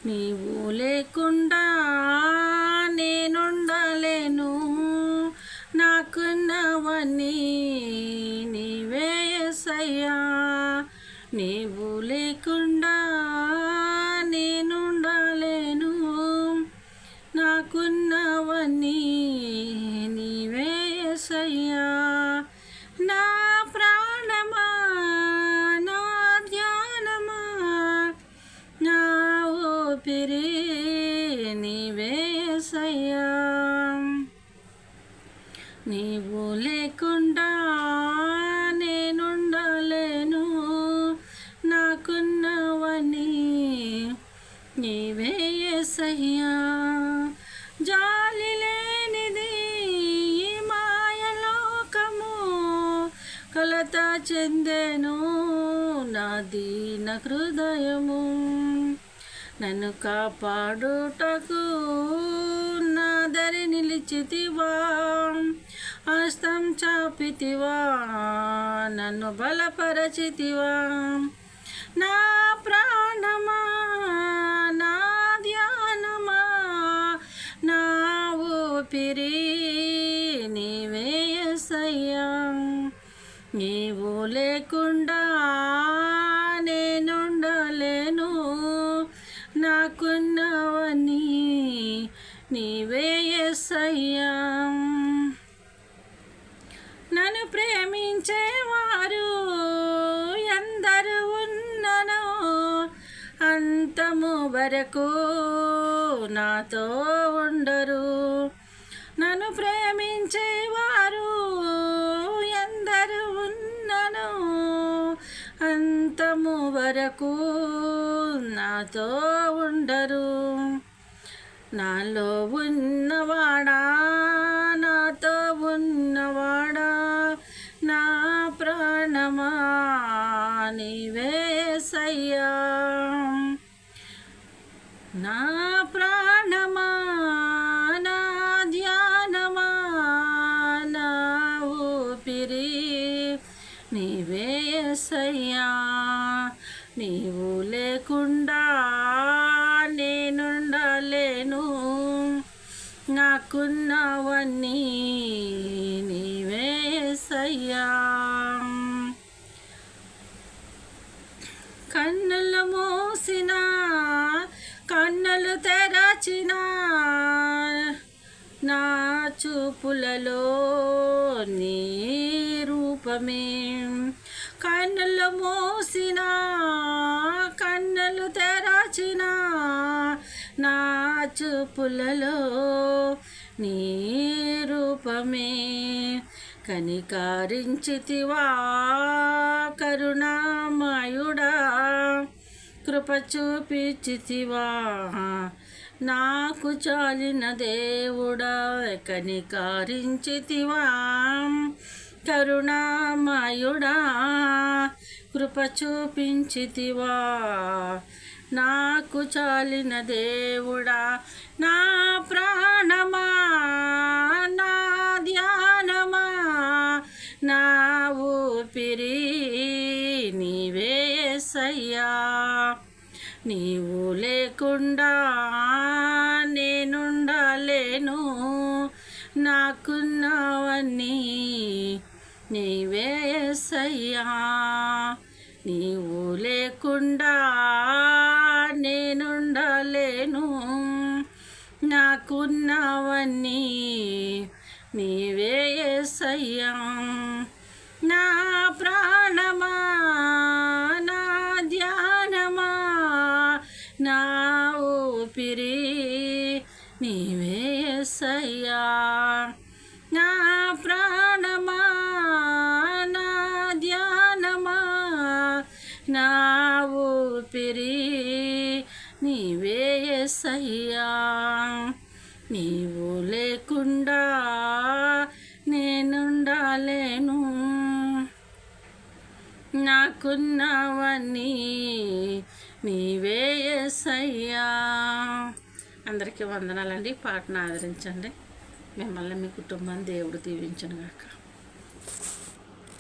నీవు లేకుండా నేనుండలేను, నాకున్నవన్నీ నీవే యేసయ్యా. నీవు లేకుండా నేనుండలేను, నాకున్నవన్నీ నీవే యేసయ్యా. నా ప్రాణమా, నా ధ్యానమా, నా ఊపిరి నీవే యేసయ్యా. నీవు లేకుండా నేనుండలేను, నాకున్నవన్నీ నీవే యేసయ్యా. జాలి లేనిది ఈ మాయలోకము, కలత చెందెను నా దీన హృదయము. నన్ను కాపాడుటకు నా దరి నిలిచితివా, హస్తం చాపితివా, నన్ను బలపరచితివా. నా ప్రాణమా, నా ధ్యానమా, నా ఊపిరి నీవే యేసయ్యా. నీవు లేకుండా నేనుండలేను, నాకున్నవన్నీ నీవే యేసయ్యా. నన్ను ప్రేమించేవారు ఎందరు ఉన్నను, అంతము వరకు నాతో ఉండరు. నన్ను ప్రేమించేవారు ఎందరు ఉన్నను, అంతము వరకు నాతో ఉండరు. నాలో ఉన్నవాడా, నాతో ఉన్నవాడా, నా ప్రాణమా నీవే యేసయ్యా. నా ప్రాణమా, నా ధ్యానమా, నా ఊపిరి నీవే యేసయ్యా. నీవు లేకుండా నేనుండలేను, నాకున్నవన్నీ నీవే యేసయ్యా. కన్నులు మూసిన, కన్నులు తెరచిన, నా చూపులలో నీ రూపమే. కన్నులు మూసిన, కన్నులు తెరచిన, నా చూపులలో నీ రూపమే. కనికరించితివా కరుణామయుడా, కృప చూపించితివా నాకు చాలిన దేవుడా. కనికరించితివా కరుణామయుడా, కృప చూపించితివా నాకు చాలిన దేవుడా. నా ప్రాణమా, నా ధ్యానమా, నా ఊపిరి నీవే యేసయ్యా. నీవు లేకుండా నేనుండలేను, నాకున్నవన్నీ నీవే యేసయ్యా. నీవు లేకుండా నేనుండలేను, నాకున్నవన్నీ నీవే యేసయ్యా. నా ప్రాణమా, నా ధ్యానమా, నా ఊపిరి నీవే యేసయ్యా. నా ప్రాణమా, నా ధ్యానమా, నా ఊపిరి నీవే యేసయ్యా. నీవు లేకుండా నేనుండలేను, నాకున్నవన్నీ నీవే యేసయ్యా. అందరికీ వందనాలండి. పాటను ఆదరించండి. మిమ్మల్ని మీ కుటుంబాన్ని దేవుడు దీవించును గాక.